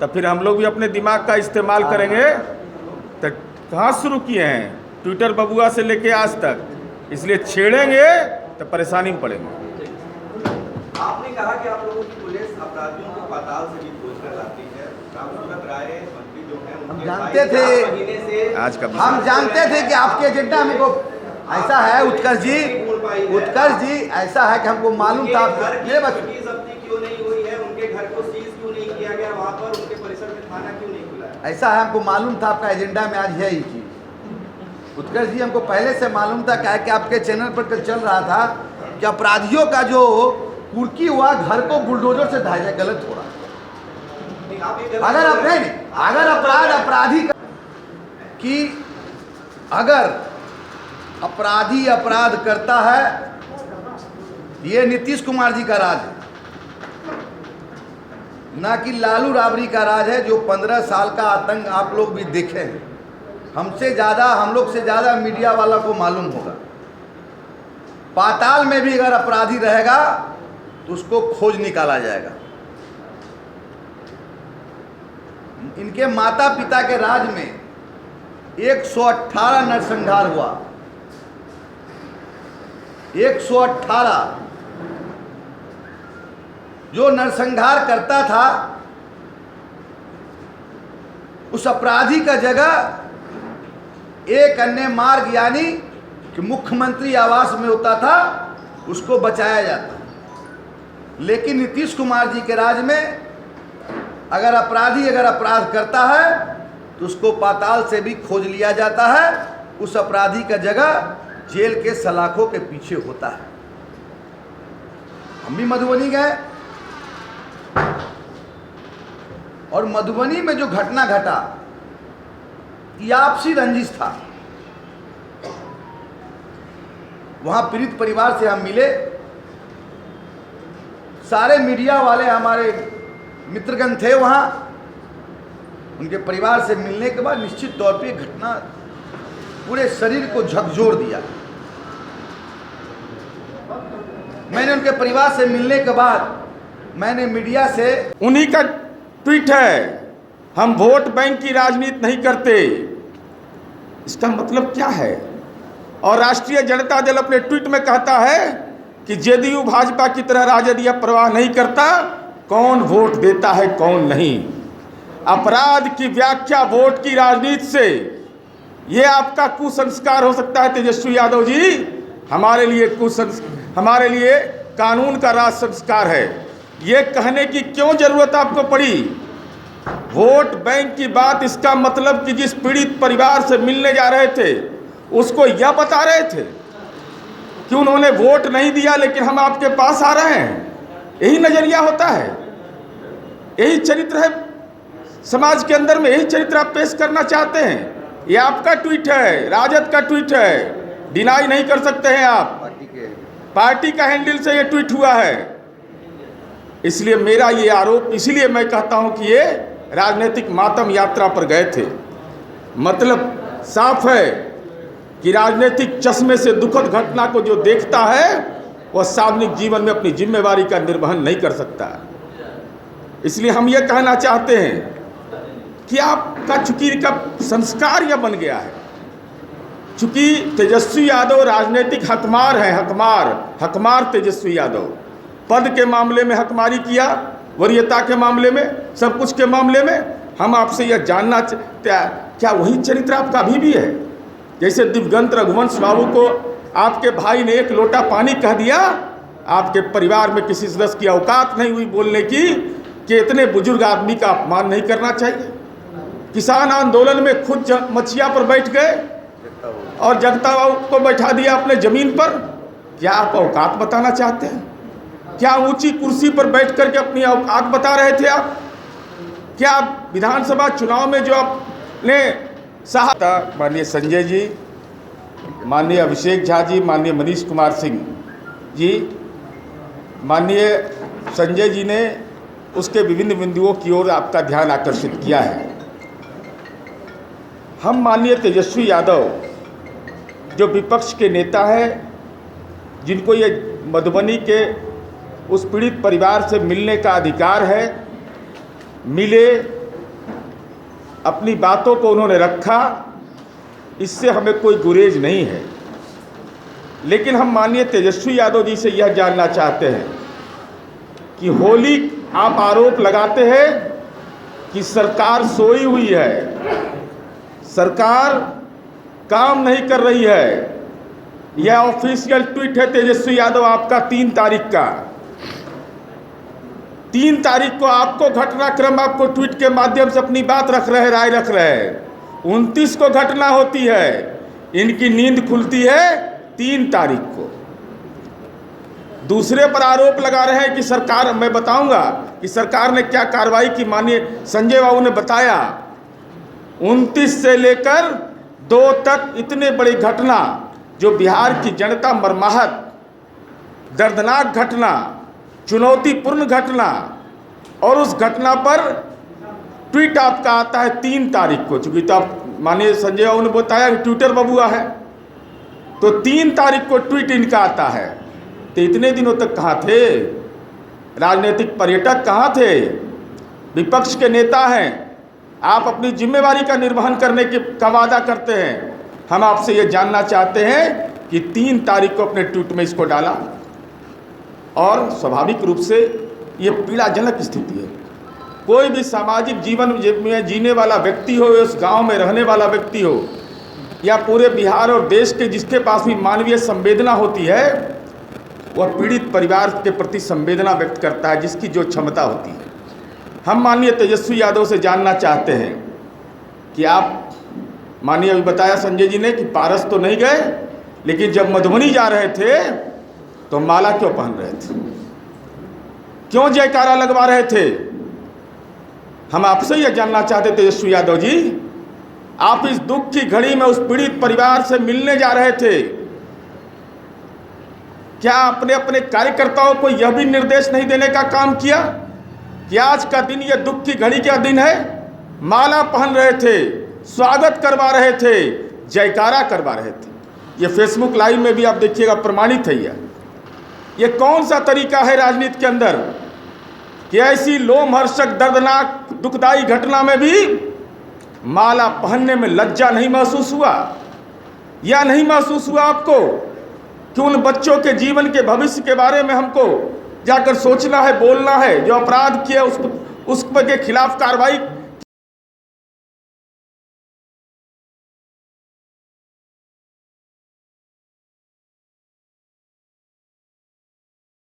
तो फिर हम लोग भी अपने दिमाग का इस्तेमाल करेंगे। तो कहाँ शुरू किए हैं, ट्विटर बबुआ से लेके आज तक, इसलिए छेड़ेंगे तो परेशानी में पड़ेंगे। आपने कहा कि आप लोगों की पुलिस अपराधियों को पाताल से भी खोज कर लाती है। रामसूरत राय मंत्री जो हैं उनके जानते थे, आज का हम जानते थे कि आपके एजेंडा में को ऐसा है। उत्कर्ष जी ऐसा है कि हमको मालूम था। जब्ती क्यों नहीं हुई है, उनके घर को सीज क्यों नहीं किया गया, वहाँ पर उनके परिसर में थाना क्यों नहीं खुला है? ऐसा है, हमको मालूम था आपका एजेंडा में आज है ही चीज। उत्कर्ष जी हमको पहले से मालूम था, क्या कि आपके चैनल पर कल चल रहा था कि अपराधियों का जो कुर्की हुआ घर को बुलडोजर से ढाया जाए, गलत हो रहा है। अगर आप नहीं, अगर अपराधी कि अगर अपराधी अपराध करता है, ये नीतीश कुमार जी का राज है, ना कि लालू राबड़ी का राज है, जो 15 साल का आतंक आप लोग भी देखे हैं। हमसे ज़्यादा, हम लोग से ज़्यादा मीडिया वाला को मालूम होगा। पाताल में भी अगर अपराधी रहेगा तो उसको खोज निकाला जाएगा। इनके माता पिता के राज में 118 नरसंहार हुआ, 118। जो नरसंहार करता था उस अपराधी का जगह एक अन्य मार्ग यानी कि मुख्यमंत्री आवास में होता था, उसको बचाया जाता। लेकिन नीतीश कुमार जी के राज में अगर अपराधी अपराध करता है तो उसको पाताल से भी खोज लिया जाता है। उस अपराधी का जगह जेल के सलाखों के पीछे होता है। हम भी मधुबनी गए और मधुबनी में जो घटना घटा, ये आपसी रंजिश था। वहां पीड़ित परिवार से हम मिले, सारे मीडिया वाले हमारे मित्रगण थे वहां। उनके परिवार से मिलने के बाद निश्चित तौर पे घटना पूरे शरीर को झकझोर दिया। मैंने उनके परिवार से मिलने के बाद मैंने मीडिया से, उन्हीं का ट्वीट है, हम वोट बैंक की राजनीति नहीं करते। इसका मतलब क्या है? और राष्ट्रीय जनता दल अपने ट्वीट में कहता है कि जेडीयू भाजपा की तरह राजद यह परवाह नहीं करता कौन वोट देता है कौन नहीं। अपराध की व्याख्या वोट की राजनीति से, ये आपका कुसंस्कार हो सकता है तेजस्वी यादव जी। हमारे लिए कानून का राज संस्कार है। ये कहने की क्यों जरूरत आपको पड़ी? वोट बैंक की बात, इसका मतलब कि जिस पीड़ित परिवार से मिलने जा रहे थे उसको यह बता रहे थे कि उन्होंने वोट नहीं दिया लेकिन हम आपके पास आ रहे हैं। यही नजरिया होता है, यही चरित्र है समाज के अंदर में, यही चरित्र आप पेश करना चाहते हैं। ये आपका ट्वीट है, राजद का ट्वीट है, डिनाई नहीं कर सकते हैं आप। पार्टी का हैंडल से ये ट्वीट हुआ है। इसलिए मेरा ये आरोप, इसलिए मैं कहता हूं कि ये राजनीतिक मातम यात्रा पर गए थे। मतलब साफ है कि राजनीतिक चश्मे से दुखद घटना को जो देखता है वह सार्वजनिक जीवन में अपनी जिम्मेवारी का निर्वहन नहीं कर सकता। इसलिए हम ये कहना चाहते हैं कि आपका चूंकि का संस्कार यह बन गया है, चूंकि तेजस्वी यादव राजनीतिक हकमार है, हकमार तेजस्वी यादव। पद के मामले में हकमारी किया, वरीयता के मामले में, सब कुछ के मामले में। हम आपसे यह जानना क्या वही चरित्र आपका अभी भी है? जैसे दिवंगत रघुवंश बाबू को आपके भाई ने एक लोटा पानी कह दिया, आपके परिवार में किसी सदस्य की औकात नहीं हुई बोलने की कि इतने बुजुर्ग आदमी का अपमान नहीं करना चाहिए। किसान आंदोलन में खुद मछिया पर बैठ गए और जगता बाबू को बैठा दिया अपने जमीन पर। क्या आप औकात बताना चाहते हैं? क्या ऊंची कुर्सी पर बैठ करके अपनी औकात बता रहे थे आप? क्या विधानसभा चुनाव में जो आपने माननीय संजय जी, माननीय अभिषेक झा जी, माननीय मनीष कुमार सिंह जी, माननीय संजय जी ने उसके विभिन्न बिंदुओं की ओर आपका ध्यान आकर्षित किया है। हम माननीय तेजस्वी यादव जो विपक्ष के नेता हैं, जिनको ये मधुबनी के उस पीड़ित परिवार से मिलने का अधिकार है, मिले, अपनी बातों को उन्होंने रखा, इससे हमें कोई गुरेज नहीं है। लेकिन हम माननीय तेजस्वी यादव जी से यह जानना चाहते हैं कि होली आप आरोप लगाते हैं कि सरकार सोई हुई है, सरकार काम नहीं कर रही है। यह ऑफिशियल ट्वीट है तेजस्वी यादव आपका 3 तारीख का। 3 तारीख को आपको घटनाक्रम आपको ट्वीट के माध्यम से अपनी बात रख रहे हैं, राय रख रहे हैं। 29 को घटना होती है, इनकी नींद खुलती है 3 तारीख को। दूसरे पर आरोप लगा रहे हैं कि सरकार, मैं बताऊंगा कि सरकार ने क्या कार्रवाई की। माननीय संजय बाबू ने बताया 29 से लेकर 2 तक इतने बड़ी घटना, जो बिहार की जनता मर्माहत, दर्दनाक घटना, चुनौतीपूर्ण घटना, और उस घटना पर ट्वीट आपका आता है 3 तारीख को। चूंकि तो आप माननीय संजय बाबू ने बताया कि ट्विटर बबुआ है, तो 3 तारीख को ट्वीट इनका आता है। तो इतने दिनों तक कहाँ थे? राजनीतिक पर्यटक कहाँ थे? विपक्ष के नेता हैं, आप अपनी जिम्मेवारी का निर्वहन करने का वादा करते हैं। हम आपसे ये जानना चाहते हैं कि 3 तारीख को अपने ट्वीट में इसको डाला, और स्वाभाविक रूप से ये पीड़ाजनक स्थिति है। कोई भी सामाजिक जीवन में जीने वाला व्यक्ति हो, उस गांव में रहने वाला व्यक्ति हो, या पूरे बिहार और देश के जिसके पास भी मानवीय संवेदना होती है, वह पीड़ित परिवार के प्रति संवेदना व्यक्त करता है, जिसकी जो क्षमता होती है। हम माननीय तेजस्वी यादव से जानना चाहते हैं कि आप, माननीय अभी बताया संजय जी ने कि पारस तो नहीं गए, लेकिन जब मधुबनी जा रहे थे तो माला क्यों पहन रहे थे? क्यों जयकारा लगवा रहे थे? हम आपसे यह जानना चाहते तेजस्वी यादव जी, आप इस दुख की घड़ी में उस पीड़ित परिवार से मिलने जा रहे थे, क्या आपने अपने कार्यकर्ताओं को यह भी निर्देश नहीं देने का काम किया कि आज का दिन यह दुख की घड़ी का दिन है? माला पहन रहे थे, स्वागत करवा रहे थे, जयकारा करवा रहे थे। ये फेसबुक लाइव में भी आप देखिएगा, प्रमाणित है। ये कौन सा तरीका है राजनीति के अंदर कि ऐसी लोमहर्षक, दर्दनाक, दुखदाई घटना में भी माला पहनने में लज्जा नहीं महसूस हुआ? या नहीं महसूस हुआ आपको कि उन बच्चों के जीवन के भविष्य के बारे में हमको जाकर सोचना है, बोलना है, जो अपराध किया उसके खिलाफ कार्रवाई